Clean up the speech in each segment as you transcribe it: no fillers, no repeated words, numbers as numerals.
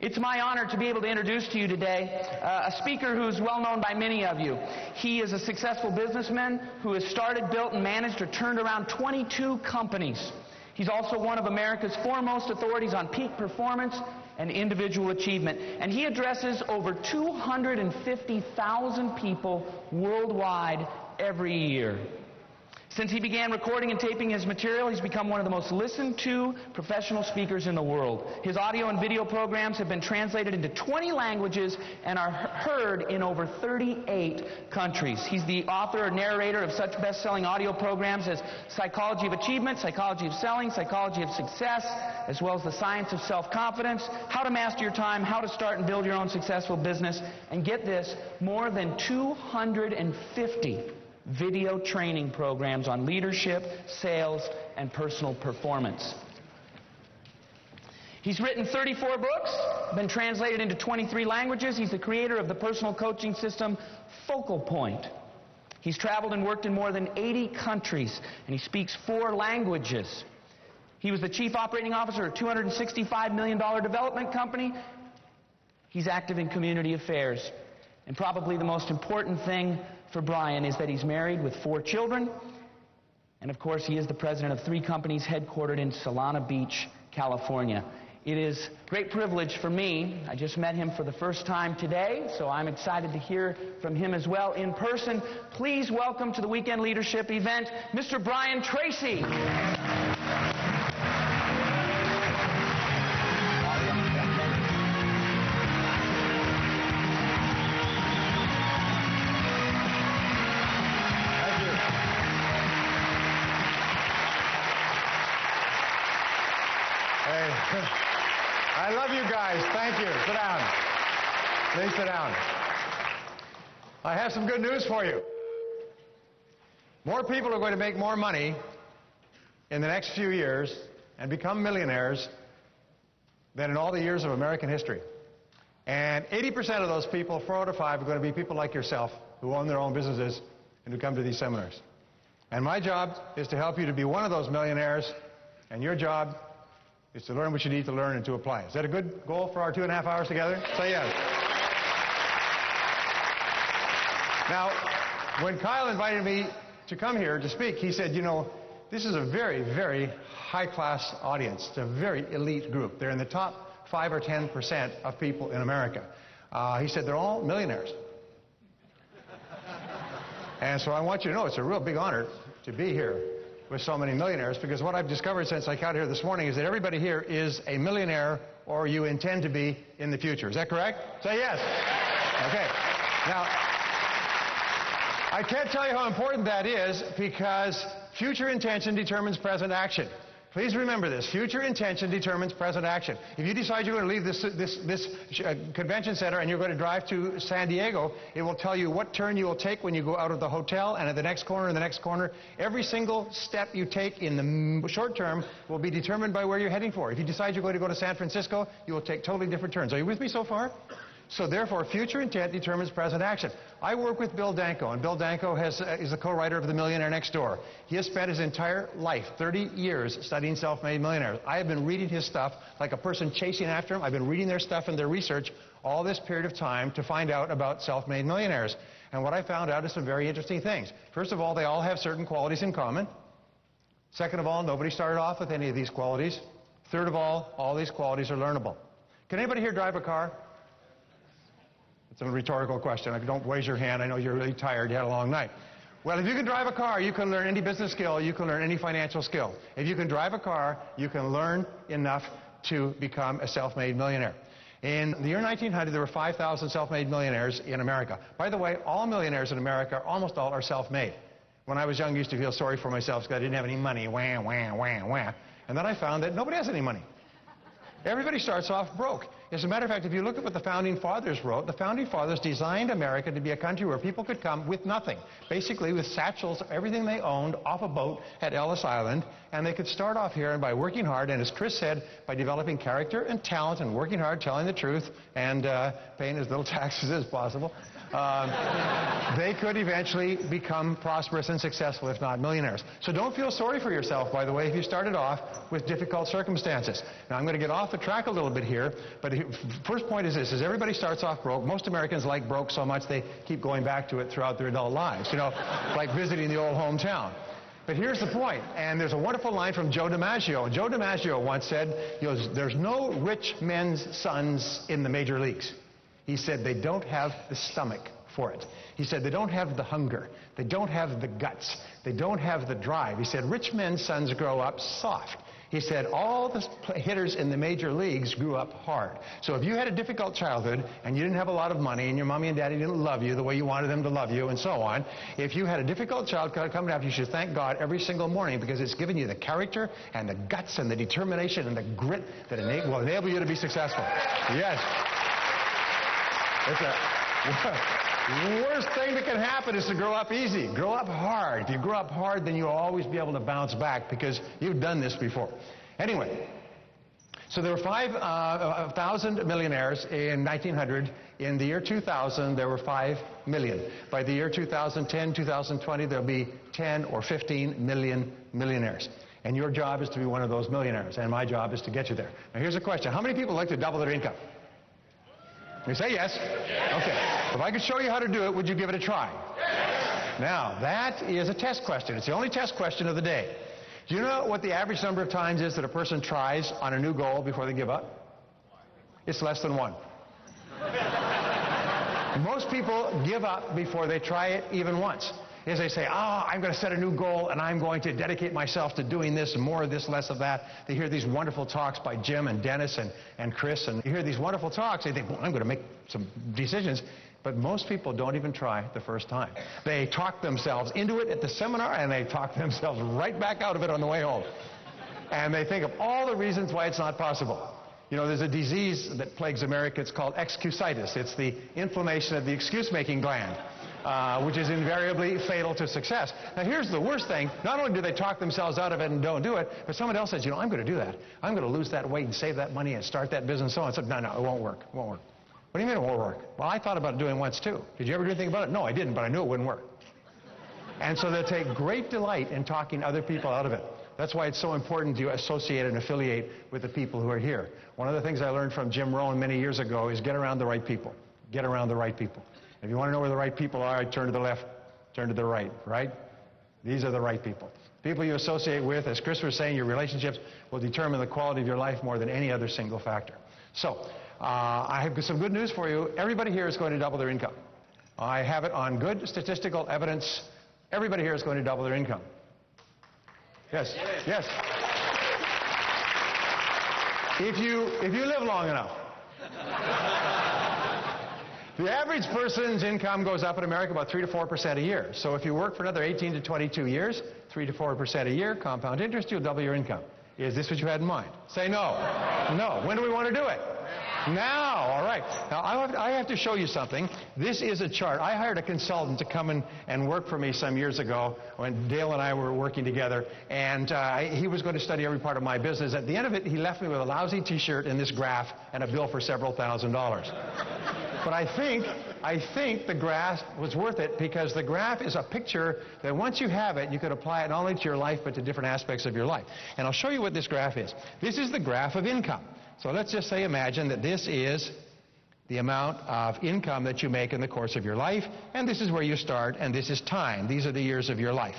It's my honor to be able to introduce to you today a speaker who's well known by many of you. He is a successful businessman who has started, built, and managed or turned around 22 companies. He's also one of America's foremost authorities on peak performance and individual achievement. And he addresses over 250,000 people worldwide every year. Since he began recording and taping his material, he's become one of the most listened to professional speakers in the world. His audio and video programs have been translated into 20 languages and are heard in over 38 countries. He's the author or narrator of such best-selling audio programs as Psychology of Achievement, Psychology of Selling, Psychology of Success, as well as The Science of Self-Confidence, How to Master Your Time, How to Start and Build Your Own Successful Business, and get this, more than 250 video training programs on leadership, sales, and personal performance. He's written 34 books, been translated into 23 languages. He's the creator of the personal coaching system Focal Point. He's traveled and worked in more than 80 countries, and he speaks 4 languages. He was the chief operating officer of a $265 million development company. He's active in community affairs. And probably the most important thing for Brian is that he's married with 4 children. And of course, he is the president of 3 companies headquartered in Solana Beach, California. It is a great privilege for me. I just met him for the first time today, so I'm excited to hear from him as well in person. Please welcome to the Weekend Leadership event, Mr. Brian Tracy. I love you guys. Thank you. Sit down. Please sit down. I have some good news for you. More people are going to make more money in the next few years and become millionaires than in all the years of American history. And 80% of those people, 4 out of 5, are going to be people like yourself who own their own businesses and who come to these seminars. And my job is to help you to be one of those millionaires, and your job is to learn what you need to learn and to apply. Is that a good goal for our 2.5 hours together? Say yes. Now, when Kyle invited me to come here to speak, he said, you know, this is a very, very high-class audience. It's a very elite group. They're in the top 5 or 10% of people in America. He said they're all millionaires. And so I want you to know it's a real big honor to be here with so many millionaires, because what I've discovered since I got here this morning is that everybody here is a millionaire, or you intend to be in the future. Is that correct? Say yes. Okay. Now, I can't tell you how important that is, because future intention determines present action. Please remember this. Future intention determines present action. If you decide you're going to leave this convention center and you're going to drive to San Diego, it will tell you what turn you will take when you go out of the hotel, and at the next corner and the next corner. Every single step you take in the short term will be determined by where you're heading for. If you decide you're going to go to San Francisco, you will take totally different turns. Are you with me so far? So therefore, future intent determines present action. I work with Bill Danko, and Bill Danko is a co-writer of The Millionaire Next Door. He has spent his entire life, 30 years, studying self-made millionaires. I have been reading his stuff like a person chasing after him. I've been reading their stuff and their research all this period of time to find out about self-made millionaires. And what I found out is some very interesting things. First of all, they all have certain qualities in common. Second of all, nobody started off with any of these qualities. Third of all these qualities are learnable. Can anybody here drive a car? It's a rhetorical question. Don't raise your hand. I know you're really tired. You had a long night. Well, if you can drive a car, you can learn any business skill. You can learn any financial skill. If you can drive a car, you can learn enough to become a self-made millionaire. In the year 1900, there were 5,000 self-made millionaires in America. By the way, all millionaires in America, almost all, are self-made. When I was young, I used to feel sorry for myself because I didn't have any money. Wah, wah, wah, wah. And then I found that nobody has any money. Everybody starts off broke. As a matter of fact, if you look at what the Founding Fathers wrote, the Founding Fathers designed America to be a country where people could come with nothing. Basically with satchels of everything they owned off a boat at Ellis Island, and they could start off here, and by working hard, and as Chris said, by developing character and talent and working hard, telling the truth, and paying as little taxes as possible, they could eventually become prosperous and successful, if not millionaires. So don't feel sorry for yourself, by the way, if you started off with difficult circumstances. Now, I'm going to get off the track a little bit here, but first point is this, is everybody starts off broke. Most Americans like broke so much they keep going back to it throughout their adult lives, you know, like visiting the old hometown. But here's the point, and there's a wonderful line from Joe DiMaggio. Joe DiMaggio once said, he goes, there's no rich men's sons in the major leagues. He said they don't have the stomach for it. He said they don't have the hunger. They don't have the guts. They don't have the drive. He said rich men's sons grow up soft. He said all the hitters in the major leagues grew up hard. So if you had a difficult childhood and you didn't have a lot of money and your mommy and daddy didn't love you the way you wanted them to love you and so on, if you had a difficult childhood coming up, you should thank God every single morning because it's given you the character and the guts and the determination and the grit that will enable you to be successful. Yes. It's the worst thing that can happen is to grow up easy. Grow up hard. If you grow up hard, then you'll always be able to bounce back because you've done this before. Anyway, so there were 5,000 millionaires in 1900. In the year 2000, there were 5 million. By the year 2010, 2020, there'll be 10 or 15 million millionaires. And your job is to be one of those millionaires, and my job is to get you there. Now, here's a question. How many people like to double their income? You say yes? Okay. If I could show you how to do it, would you give it a try? Yes. Now, that is a test question. It's the only test question of the day. Do you know what the average number of times is that a person tries on a new goal before they give up? It's less than 1. Most people give up before they try it even once. Is they say, I'm going to set a new goal and I'm going to dedicate myself to doing this, more of this, less of that. They hear these wonderful talks by Jim and Dennis and Chris, and you hear these wonderful talks. They think, well, I'm going to make some decisions. But most people don't even try the first time. They talk themselves into it at the seminar, and they talk themselves right back out of it on the way home. And they think of all the reasons why it's not possible. You know, there's a disease that plagues America. It's called excusitis. It's the inflammation of the excuse-making gland. Which is invariably fatal to success. Now, here's the worst thing. Not only do they talk themselves out of it and don't do it, but someone else says, you know, I'm going to do that. I'm going to lose that weight and save that money and start that business and so on. So, no, it won't work. It won't work. What do you mean it won't work? Well, I thought about doing it once, too. Did you ever do anything about it? No, I didn't, but I knew it wouldn't work. And so they take great delight in talking other people out of it. That's why it's so important to associate and affiliate with the people who are here. One of the things I learned from Jim Rohn many years ago is get around the right people. Get around the right people. If you want to know where the right people are, turn to the left, turn to the right, right? These are the right people. People you associate with, as Chris was saying, your relationships will determine the quality of your life more than any other single factor. So, I have some good news for you. Everybody here is going to double their income. I have it on good statistical evidence. Everybody here is going to double their income. Yes, yes. If you live long enough. The average person's income goes up in America about 3 to 4% a year. So if you work for another 18 to 22 years, 3 to 4% a year, compound interest, you'll double your income. Is this what you had in mind? Say no. No. When do we want to do it? Now. All right. Now, I have to show you something. This is a chart. I hired a consultant to come in and work for me some years ago when Dale and I were working together, and he was going to study every part of my business. At the end of it, he left me with a lousy T-shirt and this graph and a bill for several $1,000s. But I think the graph was worth it because the graph is a picture that once you have it, you could apply it not only to your life but to different aspects of your life. And I'll show you what this graph is. This is the graph of income. So let's just say, imagine that this is the amount of income that you make in the course of your life, and this is where you start, and this is time. These are the years of your life.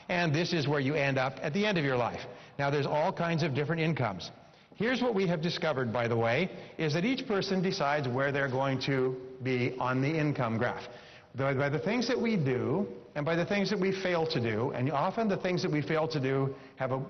And this is where you end up at the end of your life. Now, there's all kinds of different incomes. Here's what we have discovered, by the way, is that each person decides where they're going to be on the income graph. By the things that we do and by the things that we fail to do, and often the things that we fail to do have a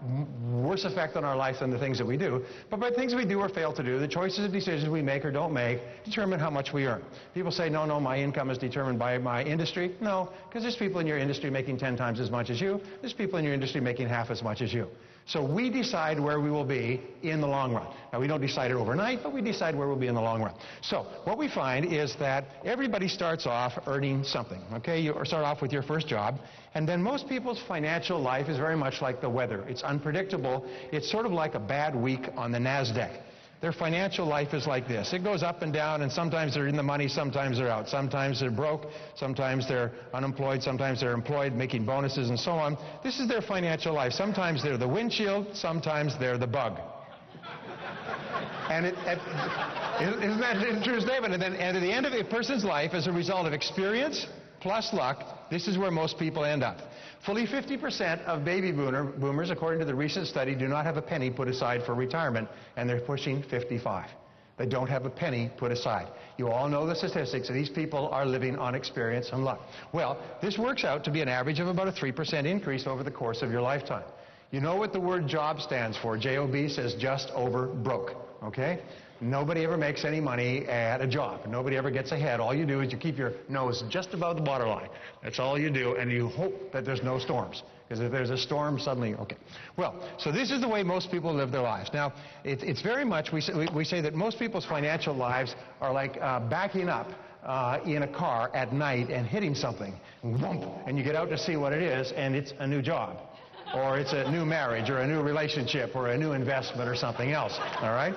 worse effect on our life than the things that we do, but by the things we do or fail to do, the choices and decisions we make or don't make determine how much we earn. People say, no, my income is determined by my industry. No, because there's people in your industry making 10 times as much as you. There's people in your industry making half as much as you. So we decide where we will be in the long run. Now, we don't decide it overnight, but we decide where we'll be in the long run. So what we find is that everybody starts off earning something, okay? You start off with your first job, and then most people's financial life is very much like the weather. It's unpredictable. It's sort of like a bad week on the NASDAQ. Their financial life is like this. It goes up and down, and sometimes they're in the money, sometimes they're out. Sometimes they're broke, sometimes they're unemployed, sometimes they're employed, making bonuses and so on. This is their financial life. Sometimes they're the windshield, sometimes they're the bug. And isn't that a true statement? And at the end of a person's life, as a result of experience plus luck, this is where most people end up. Fully 50% of baby boomers, according to the recent study, do not have a penny put aside for retirement, and they're pushing 55. They don't have a penny put aside. You all know the statistics, and these people are living on experience and luck. Well, this works out to be an average of about a 3% increase over the course of your lifetime. You know what the word job stands for. J-O-B says just over broke, okay? Nobody ever makes any money at a job. Nobody ever gets ahead. All you do is you keep your nose just above the waterline. That's all you do, and you hope that there's no storms. Because if there's a storm, suddenly, okay. Well, so this is the way most people live their lives. Now, it's very much, we say that most people's financial lives are like backing up in a car at night and hitting something. Whoomp, and you get out to see what it is, and it's a new job. Or it's a new marriage, or a new relationship, or a new investment, or something else, all right?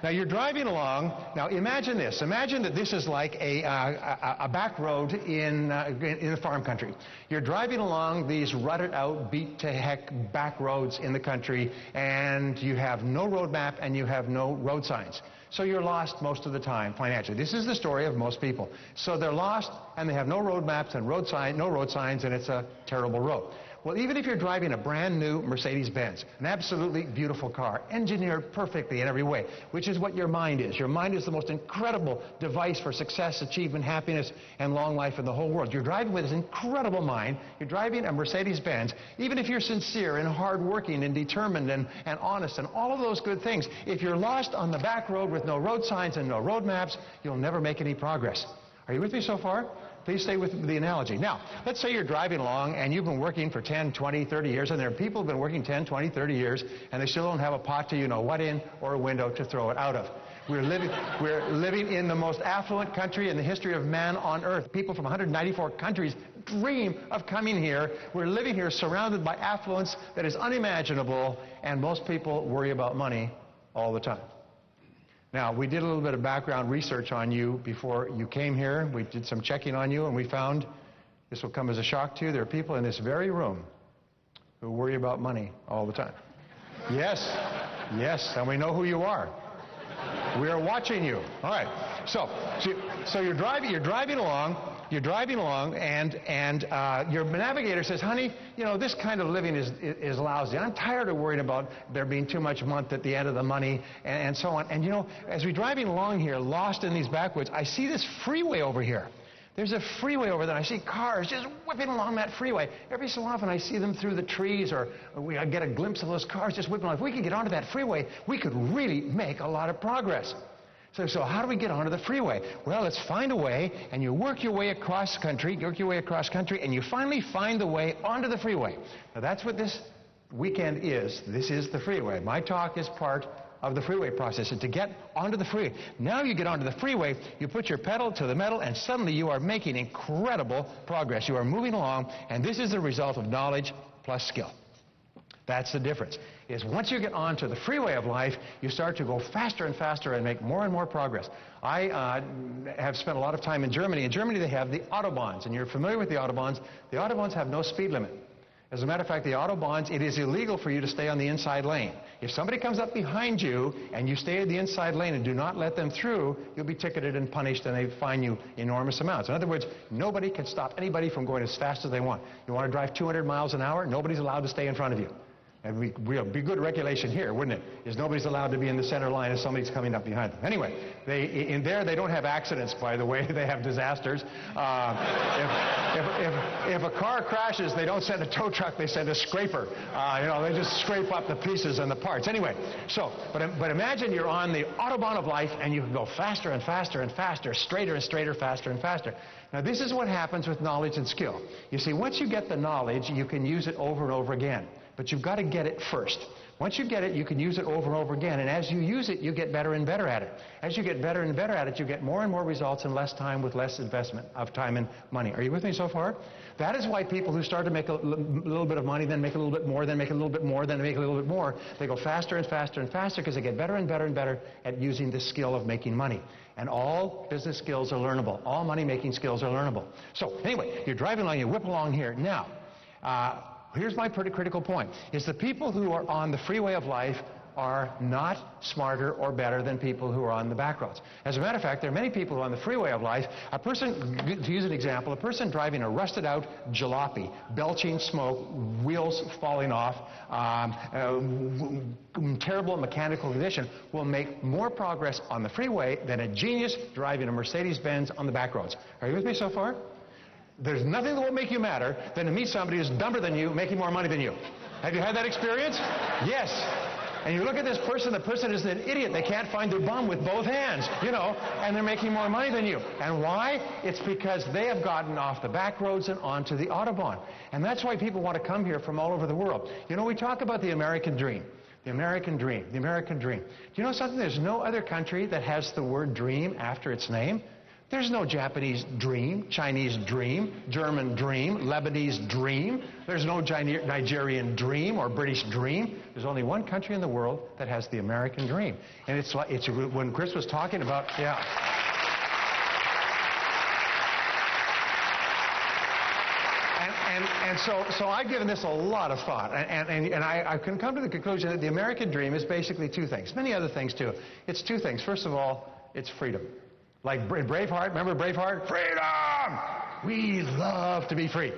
Now you're driving along. Now imagine this. Imagine that this is like a back road in the farm country. You're driving along these rutted out, beat to heck back roads in the country, and you have no road map and you have no road signs. So you're lost most of the time financially. This is the story of most people. So they're lost and they have no road maps and no road signs, and it's a terrible road. Well, even if you're driving a brand new Mercedes-Benz, an absolutely beautiful car, engineered perfectly in every way, which is what your mind is. Your mind is the most incredible device for success, achievement, happiness, and long life in the whole world. You're driving with this incredible mind. You're driving a Mercedes-Benz. Even if you're sincere and hardworking and determined and honest and all of those good things, if you're lost on the back road with no road signs and no road maps, you'll never make any progress. Are you with me so far? Please stay with the analogy. Now, let's say you're driving along and you've been working for 10, 20, 30 years, and there are people who've been working 10, 20, 30 years, and they still don't have a pot to you-know-what in or a window to throw it out of. We're living in the most affluent country in the history of man on earth. People from 194 countries dream of coming here. We're living here surrounded by affluence that is unimaginable, and most people worry about money all the time. Now, we did a little bit of background research on you before you came here. We did some checking on you, and we found, this will come as a shock to you, there are people in this very room who worry about money all the time. Yes, and we know who you are. We are watching you. All right. So you're driving along, and your navigator says, honey, you know, this kind of living is lousy. I'm tired of worrying about there being too much month at the end of the money and so on. And, you know, as we're driving along here, lost in these backwoods, I see this freeway over here. There's a freeway over there. I see cars just whipping along that freeway. Every so often I see them through the trees, or I get a glimpse of those cars just whipping along. If we could get onto that freeway, we could really make a lot of progress. So how do we get onto the freeway? Well, let's find a way, and you work your way across country, and you finally find the way onto the freeway. Now, that's what this weekend is. This is the freeway. My talk is part of the freeway process, and to get onto the freeway. Now you get onto the freeway, you put your pedal to the metal, and suddenly you are making incredible progress. You are moving along, and this is the result of knowledge plus skill. That's the difference. Is once you get onto the freeway of life, you start to go faster and faster and make more and more progress. I have spent a lot of time in Germany. In Germany, they have the Autobahns, and you're familiar with the Autobahns. The Autobahns have no speed limit. As a matter of fact, the Autobahns, it is illegal for you to stay on the inside lane. If somebody comes up behind you and you stay in the inside lane and do not let them through, you'll be ticketed and punished, and they fine you enormous amounts. In other words, nobody can stop anybody from going as fast as they want. You want to drive 200 miles an hour, nobody's allowed to stay in front of you. And we'd be good regulation here, wouldn't it? Is nobody's allowed to be in the center line if somebody's coming up behind them. Anyway, in there they don't have accidents, by the way. They have disasters. If a car crashes, they don't send a tow truck. They send a scraper. They just scrape up the pieces and the parts. Anyway, but imagine you're on the Autobahn of life, and you can go faster and faster and faster, straighter and straighter, faster and faster. Now, this is what happens with knowledge and skill. You see, once you get the knowledge, you can use it over and over again. But you've got to get it first. Once you get it, you can use it over and over again. And as you use it, you get better and better at it. As you get better and better at it, you get more and more results in less time with less investment of time and money. Are you with me so far? That is why people who start to make a little bit of money, then make a little bit more, then make a little bit more, then make a little bit more, they go faster and faster and faster because they get better and better and better at using the skill of making money. And all business skills are learnable. All money-making skills are learnable. So anyway, you're driving along, you whip along here. Now, here's my pretty critical point, is the people who are on the freeway of life are not smarter or better than people who are on the back roads. As a matter of fact, there are many people who are on the freeway of life. A person, to use an example, a person driving a rusted out jalopy, belching smoke, wheels falling off, terrible mechanical condition, will make more progress on the freeway than a genius driving a Mercedes-Benz on the back roads. Are you with me so far? There's nothing that will make you madder than to meet somebody who's dumber than you, making more money than you. Have you had that experience? Yes. And you look at this person, the person is an idiot. They can't find their bum with both hands, you know, and they're making more money than you. And why? It's because they have gotten off the back roads and onto the Autobahn. And that's why people want to come here from all over the world. You know, we talk about the American dream. The American dream. The American dream. Do you know something? There's no other country that has the word dream after its name. There's no Japanese dream, Chinese dream, German dream, Lebanese dream. There's no Nigerian dream or British dream. There's only one country in the world that has the American dream. And it's when Chris was talking about, yeah. And so I've given this a lot of thought, and I can come to the conclusion that the American dream is basically two things. Many other things, too. It's two things. First of all, it's freedom. Like Braveheart, remember Braveheart? Freedom! We love to be free.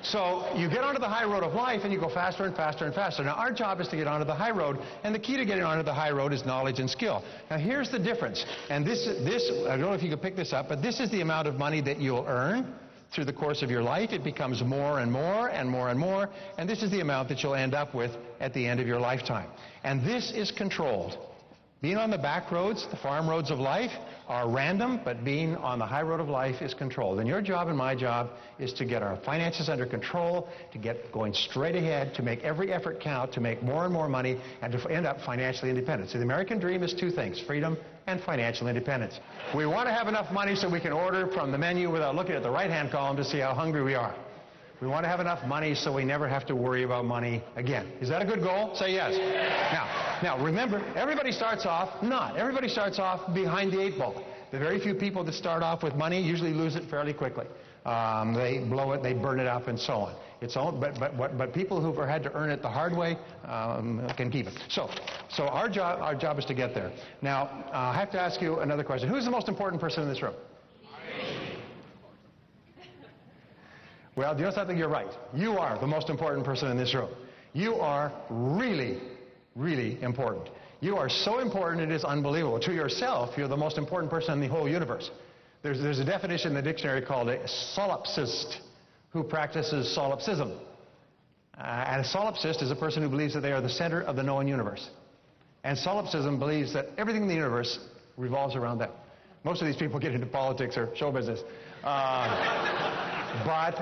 So you get onto the high road of life and you go faster and faster and faster. Now our job is to get onto the high road, and the key to getting onto the high road is knowledge and skill. Now here's the difference, and this I don't know if you can pick this up, but this is the amount of money that you'll earn through the course of your life. It becomes more and more and more and more, and this is the amount that you'll end up with at the end of your lifetime. And this is controlled. Being on the back roads, the farm roads of life, are random, but being on the high road of life is controlled. And your job and my job is to get our finances under control, to get going straight ahead, to make every effort count, to make more and more money, and to end up financially independent. So the American dream is two things, freedom and financial independence. We want to have enough money so we can order from the menu without looking at the right-hand column to see how hungry we are. We want to have enough money so we never have to worry about money again. Is that a good goal? Say yes. Now remember, everybody starts off behind the eight ball. The very few people that start off with money usually lose it fairly quickly. They blow it, they burn it up, and so on. But people who've had to earn it the hard way can keep it. So our job is to get there. Now, I have to ask you another question. Who's the most important person in this room? Well, do you know something? You're right. You are the most important person in this room. You are really, really important. You are so important it is unbelievable. To yourself, you're the most important person in the whole universe. There's a definition in the dictionary called a solipsist who practices solipsism. And a solipsist is a person who believes that they are the center of the known universe. And solipsism believes that everything in the universe revolves around them. Most of these people get into politics or show business. But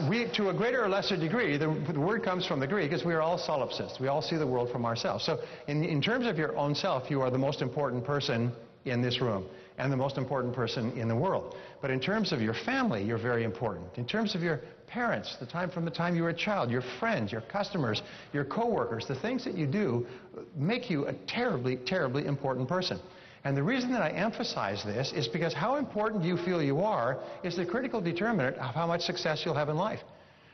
we, to a greater or lesser degree, the word comes from the Greek, is we are all solipsists. We all see the world from ourselves. So in terms of your own self, you are the most important person in this room and the most important person in the world. But in terms of your family, you're very important. In terms of your parents, from the time you were a child, your friends, your customers, your coworkers, the things that you do make you a terribly, terribly important person. And the reason that I emphasize this is because how important you feel you are is the critical determinant of how much success you'll have in life.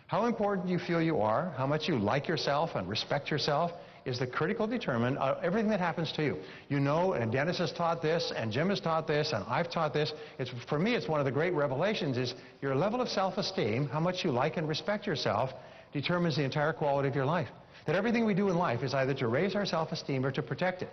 How important you feel you are, how much you like yourself and respect yourself, is the critical determinant of everything that happens to you. You know, and Dennis has taught this, and Jim has taught this, and I've taught this. For me, it's one of the great revelations is your level of self-esteem, how much you like and respect yourself, determines the entire quality of your life. That everything we do in life is either to raise our self-esteem or to protect it.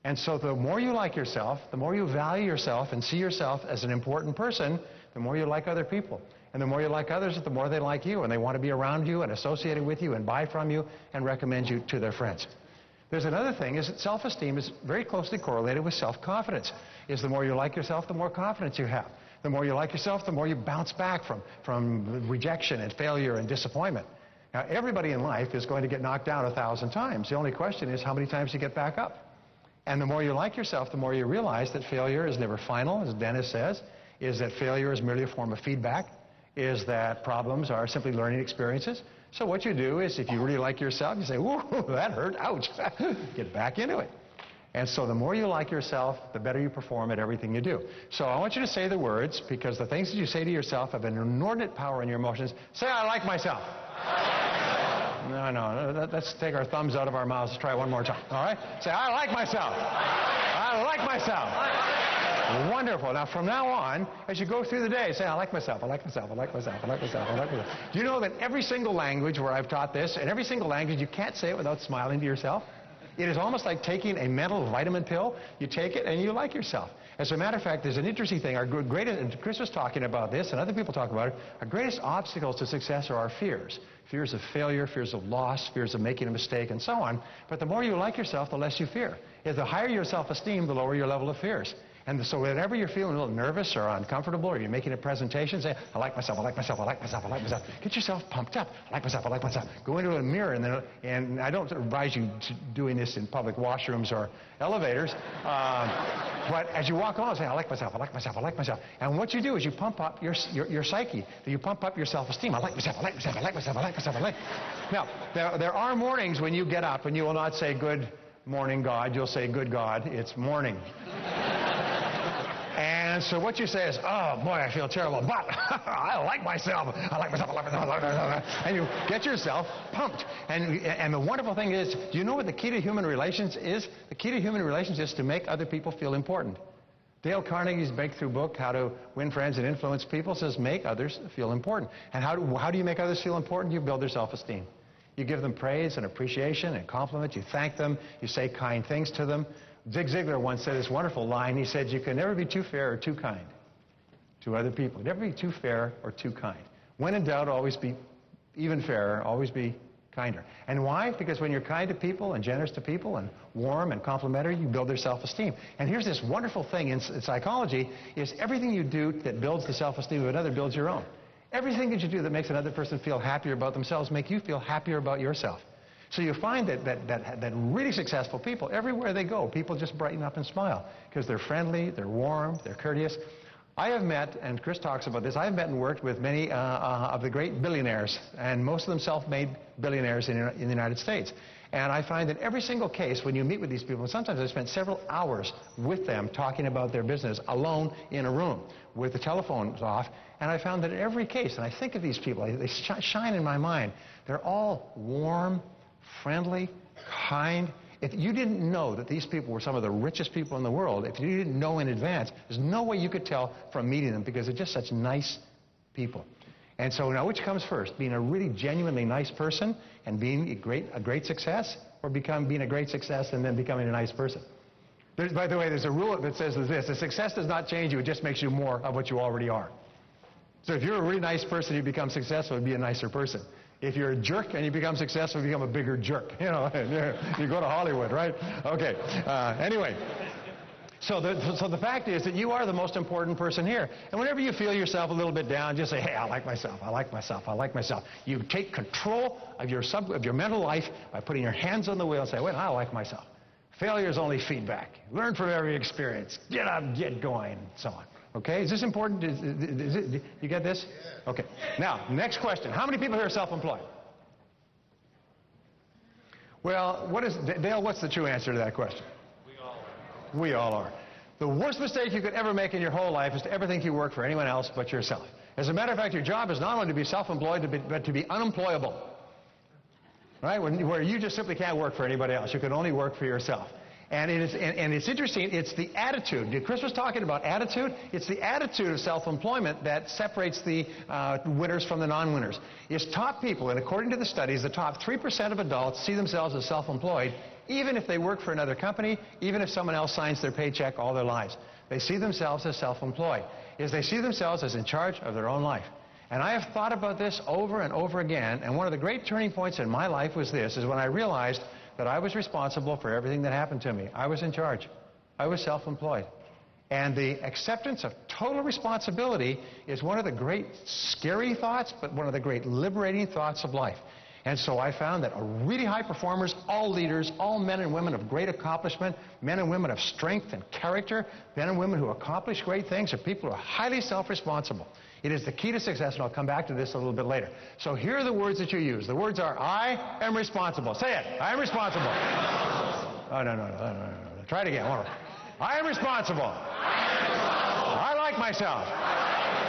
And so the more you like yourself, the more you value yourself and see yourself as an important person, the more you like other people. And the more you like others, the more they like you, and they want to be around you and associated with you and buy from you and recommend you to their friends. There's another thing, is that self-esteem is very closely correlated with self-confidence. Is the more you like yourself, the more confidence you have. The more you like yourself, the more you bounce back from rejection and failure and disappointment. Now, everybody in life is going to get knocked down 1,000 times. The only question is how many times you get back up. And the more you like yourself, the more you realize that failure is never final, as Dennis says, is that failure is merely a form of feedback, is that problems are simply learning experiences. So what you do is, if you really like yourself, you say, whoa, that hurt, ouch, get back into it. And so the more you like yourself, the better you perform at everything you do. So I want you to say the words, because the things that you say to yourself have an inordinate power in your emotions. Say, I like myself. No, let's take our thumbs out of our mouths. Let's try one more time, all right? Say, I like myself. I like myself. Wonderful. Now, from now on, as you go through the day, say, I like myself, I like myself, I like myself, I like myself, I like myself. Do you know that every single language where I've taught this, in every single language, you can't say it without smiling to yourself? It is almost like taking a mental vitamin pill. You take it and you like yourself. As a matter of fact, there's an interesting thing. Our greatest, and Chris was talking about this, and other people talk about it, our greatest obstacles to success are our fears. Fears of failure, fears of loss, fears of making a mistake, and so on. But the more you like yourself, the less you fear. If the higher your self-esteem, the lower your level of fears. And so whenever you're feeling a little nervous or uncomfortable, or you're making a presentation, say, I like myself, I like myself, I like myself, I like myself. Get yourself pumped up. I like myself, I like myself. Go into a mirror, and I don't advise you to doing this in public washrooms or elevators, but as you walk along, say, I like myself, I like myself, I like myself. And what you do is you pump up your psyche. You pump up your self-esteem. I like myself, I like myself, I like myself, I like myself, I like. Now, there are mornings when you get up and you will not say, good morning, God. You'll say, good God, it's morning. And so what you say is, oh, boy, I feel terrible, but I like myself. I like myself, I like myself, I like myself. And you get yourself pumped. And the wonderful thing is, do you know what the key to human relations is? The key to human relations is to make other people feel important. Dale Carnegie's breakthrough book, How to Win Friends and Influence People, says make others feel important. And how do you make others feel important? You build their self-esteem. You give them praise and appreciation and compliment. You thank them. You say kind things to them. Zig Ziglar once said this wonderful line. He said, you can never be too fair or too kind to other people. Never be too fair or too kind. When in doubt, always be even fairer, always be kinder. And why? Because when you're kind to people and generous to people and warm and complimentary, you build their self-esteem. And here's this wonderful thing in psychology, is everything you do that builds the self-esteem of another builds your own. Everything that you do that makes another person feel happier about themselves make you feel happier about yourself. So you find that really successful people, everywhere they go, people just brighten up and smile because they're friendly, they're warm, they're courteous. I have met, and Chris talks about this, I have met and worked with many of the great billionaires, and most of them self-made billionaires in the United States. And I find that every single case, when you meet with these people, and sometimes I spent several hours with them talking about their business alone in a room with the telephones off, and I found that in every case, and I think of these people, they shine in my mind, they're all warm, friendly, kind. If you didn't know that these people were some of the richest people in the world, if you didn't know in advance, there's no way you could tell from meeting them because they're just such nice people. And so now which comes first, being a really genuinely nice person and being a great success, or being a great success and then becoming a nice person? By the way, there's a rule that says this: the success does not change you, it just makes you more of what you already are. So if you're a really nice person, you become successful, be a nicer person. If you're a jerk and you become successful, you become a bigger jerk. You know, you go to Hollywood, right? Okay. Anyway, so the fact is that you are the most important person here. And whenever you feel yourself a little bit down, just say, hey, I like myself, I like myself, I like myself. You take control of your mental life by putting your hands on the wheel and say, wait, I like myself. Failure is only feedback. Learn from every experience. Get up, get going, and so on. Okay, is this important? You get this? Okay. Now, next question. How many people here are self-employed? Well, Dale, what's the true answer to that question? We all are. We all are. The worst mistake you could ever make in your whole life is to ever think you work for anyone else but yourself. As a matter of fact, your job is not only to be self-employed, but to be unemployable. Right? Where you just simply can't work for anybody else. You can only work for yourself. And it's interesting, it's the attitude. Chris was talking about attitude. It's the attitude of self-employment that separates the winners from the non-winners. It's top people, and according to the studies, the top 3% of adults see themselves as self-employed, even if they work for another company, even if someone else signs their paycheck all their lives. They see themselves as self-employed. They see themselves as in charge of their own life. And I have thought about this over and over again, and one of the great turning points in my life was this, is when I realized that I was responsible for everything that happened to me. I was in charge. I was self-employed. And the acceptance of total responsibility is one of the great scary thoughts, but one of the great liberating thoughts of life. And so I found that really high performers, all leaders, all men and women of great accomplishment, men and women of strength and character, men and women who accomplish great things, are people who are highly self-responsible. It is the key to success, and I'll come back to this a little bit later. So here are the words that you use. The words are, I am responsible. Say it. I am responsible. Oh, no. Try it again. I am responsible. I like myself.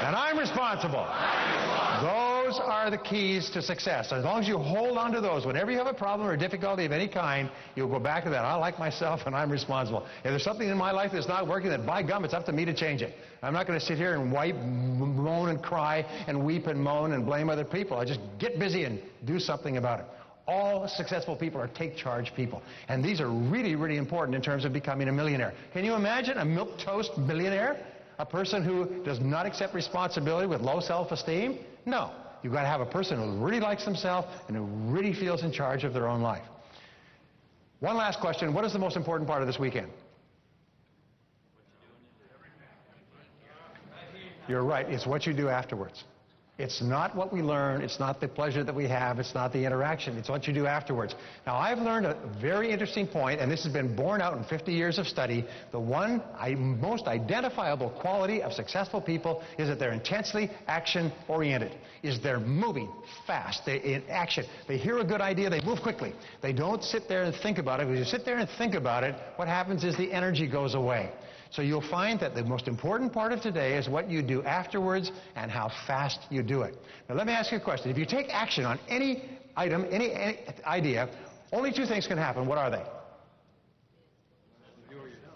And I'm responsible. Those are the keys to success. As long as you hold on to those, whenever you have a problem or difficulty of any kind, you'll go back to that. I like myself and I'm responsible. If there's something in my life that's not working, then by gum, it's up to me to change it. I'm not going to sit here and moan and cry and weep and moan and blame other people. I just get busy and do something about it. All successful people are take-charge people. And these are really, really important in terms of becoming a millionaire. Can you imagine a milquetoast millionaire? A person who does not accept responsibility with low self-esteem? No. You've got to have a person who really likes themselves and who really feels in charge of their own life. One last question. What is the most important part of this weekend? You're right. It's what you do afterwards. It's not what we learn. It's not the pleasure that we have. It's not the interaction. It's what you do afterwards. Now, I've learned a very interesting point, and this has been borne out in 50 years of study. The most identifiable quality of successful people is that they're intensely action-oriented, is they're moving fast. They're in action. They hear a good idea. They move quickly. They don't sit there and think about it. When you sit there and think about it, what happens is the energy goes away. So you'll find that the most important part of today is what you do afterwards and how fast you do it. Now let me ask you a question. If you take action on any item, any idea, only two things can happen. What are they?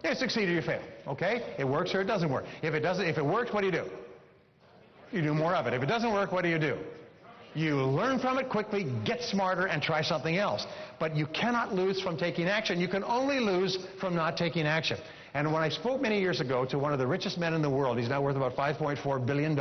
You succeed or you fail. Okay? It works or it doesn't work. If it works, what do? You do more of it. If it doesn't work, what do? You learn from it quickly, get smarter, and try something else. But you cannot lose from taking action. You can only lose from not taking action. And when I spoke many years ago to one of the richest men in the world, he's now worth about $5.4 billion,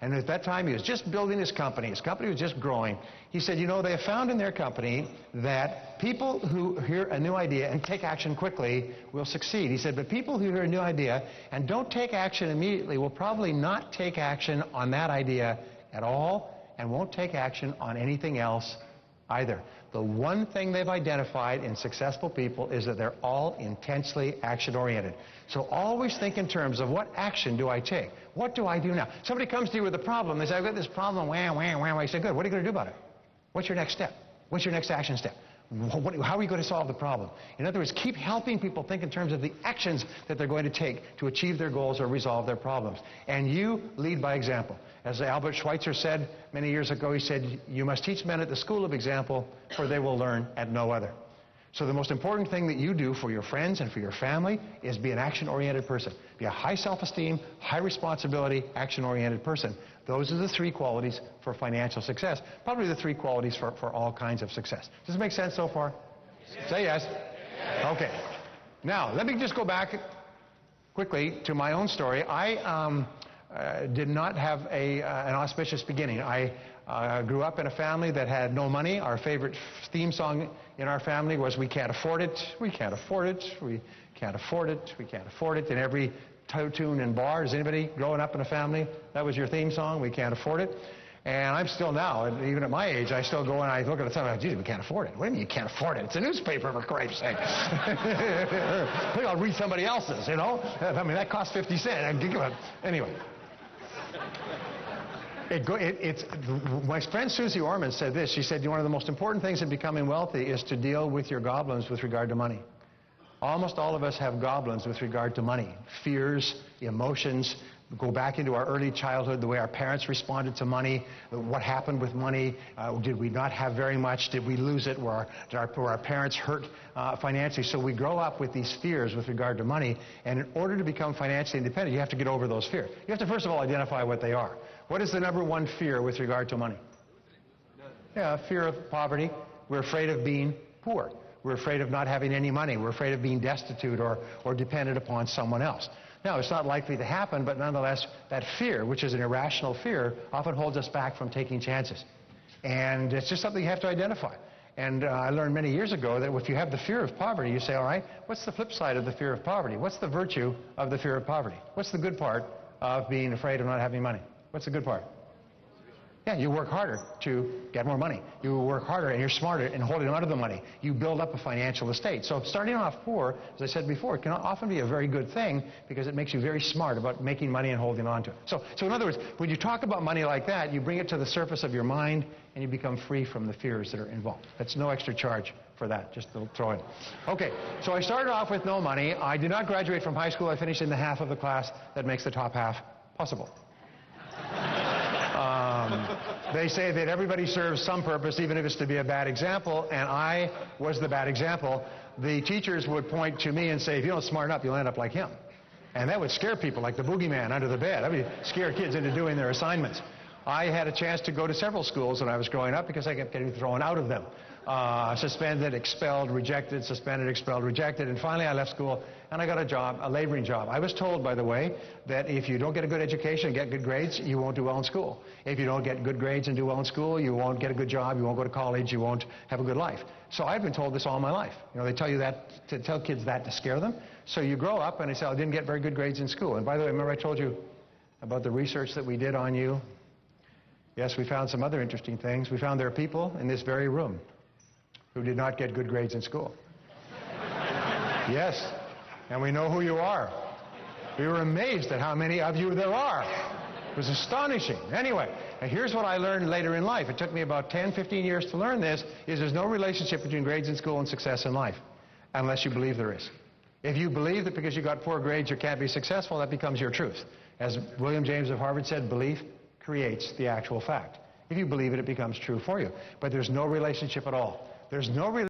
and at that time he was just building his company. His company was just growing. He said, you know, they have found in their company that people who hear a new idea and take action quickly will succeed. He said, but people who hear a new idea and don't take action immediately will probably not take action on that idea at all and won't take action on anything else either. The one thing they've identified in successful people is that they're all intensely action-oriented. So always think in terms of what action do I take? What do I do now? Somebody comes to you with a problem. They say, I've got this problem. Wham, wham, wham. I say, good. What are you going to do about it? What's your next step? What's your next action step? How are you going to solve the problem? In other words, keep helping people think in terms of the actions that they're going to take to achieve their goals or resolve their problems. And you lead by example. As Albert Schweitzer said many years ago, he said, you must teach men at the school of example, for they will learn at no other. So the most important thing that you do for your friends and for your family is be an action-oriented person. Be a high self-esteem, high responsibility, action-oriented person. Those are the three qualities for financial success. Probably the three qualities for all kinds of success. Does it make sense so far? Yes. Say yes. Okay. Now, let me just go back quickly to my own story. I did not have an auspicious beginning. I grew up in a family that had no money. Our favorite theme song in our family was "We Can't Afford It, We Can't Afford It, We Can't Afford It, We Can't Afford It." In every tune and bar, does anybody growing up in a family, that was your theme song, "We Can't Afford It"? And I'm still now, and even at my age, I still go and I look at it and I go, geez, we can't afford it. What do you mean you can't afford it? It's a newspaper, for Christ's sake. I think I'll read somebody else's, you know? I mean, that costs 50 cents. Anyway. My friend Susie Orman said this. She said, one of the most important things in becoming wealthy is to deal with your goblins with regard to money. Almost all of us have goblins with regard to money. Fears, emotions, go back into our early childhood, the way our parents responded to money, what happened with money, did we not have very much, did we lose it, were our parents hurt financially? So we grow up with these fears with regard to money, and in order to become financially independent, you have to get over those fears. You have to first of all identify what they are. What is the number one fear with regard to money? Yeah, fear of poverty. We're afraid of being poor. We're afraid of not having any money. We're afraid of being destitute or dependent upon someone else. Now, it's not likely to happen, but nonetheless, that fear, which is an irrational fear, often holds us back from taking chances. And it's just something you have to identify. And I learned many years ago that if you have the fear of poverty, you say, all right, what's the flip side of the fear of poverty? What's the virtue of the fear of poverty? What's the good part of being afraid of not having money? What's the good part? Yeah, you work harder to get more money. You work harder and you're smarter in holding on to the money. You build up a financial estate. So starting off poor, as I said before, can often be a very good thing because it makes you very smart about making money and holding on to it. So in other words, when you talk about money like that, you bring it to the surface of your mind and you become free from the fears that are involved. That's no extra charge for that, just to throw in. Okay, so I started off with no money. I did not graduate from high school. I finished in the half of the class that makes the top half possible. They say that everybody serves some purpose, even if it's to be a bad example, and I was the bad example. The teachers would point to me and say, if you don't smarten up, you'll end up like him. And that would scare people, like the boogeyman under the bed. That would scare kids into doing their assignments. I had a chance to go to several schools when I was growing up because I kept getting thrown out of them. Suspended, expelled, rejected, suspended, expelled, rejected, and finally I left school and I got a job, a laboring job. I was told, by the way, that if you don't get a good education and get good grades, you won't do well in school. If you don't get good grades and do well in school, you won't get a good job, you won't go to college, you won't have a good life. So I've been told this all my life. You know, they tell you that, to tell kids that to scare them. So you grow up and they say, I didn't get very good grades in school. And by the way, remember I told you about the research that we did on you? Yes, we found some other interesting things. We found there are people in this very room who did not get good grades in school. Yes, and we know who you are. We were amazed at how many of you there are. It was astonishing. Anyway, and here's what I learned later in life. It took me about 10, 15 years to learn this, is there's no relationship between grades in school and success in life, unless you believe there is. If you believe that because you got poor grades you can't be successful, that becomes your truth. As William James of Harvard said, belief creates the actual fact. If you believe it, it becomes true for you. But there's no relationship at all. There's no relationship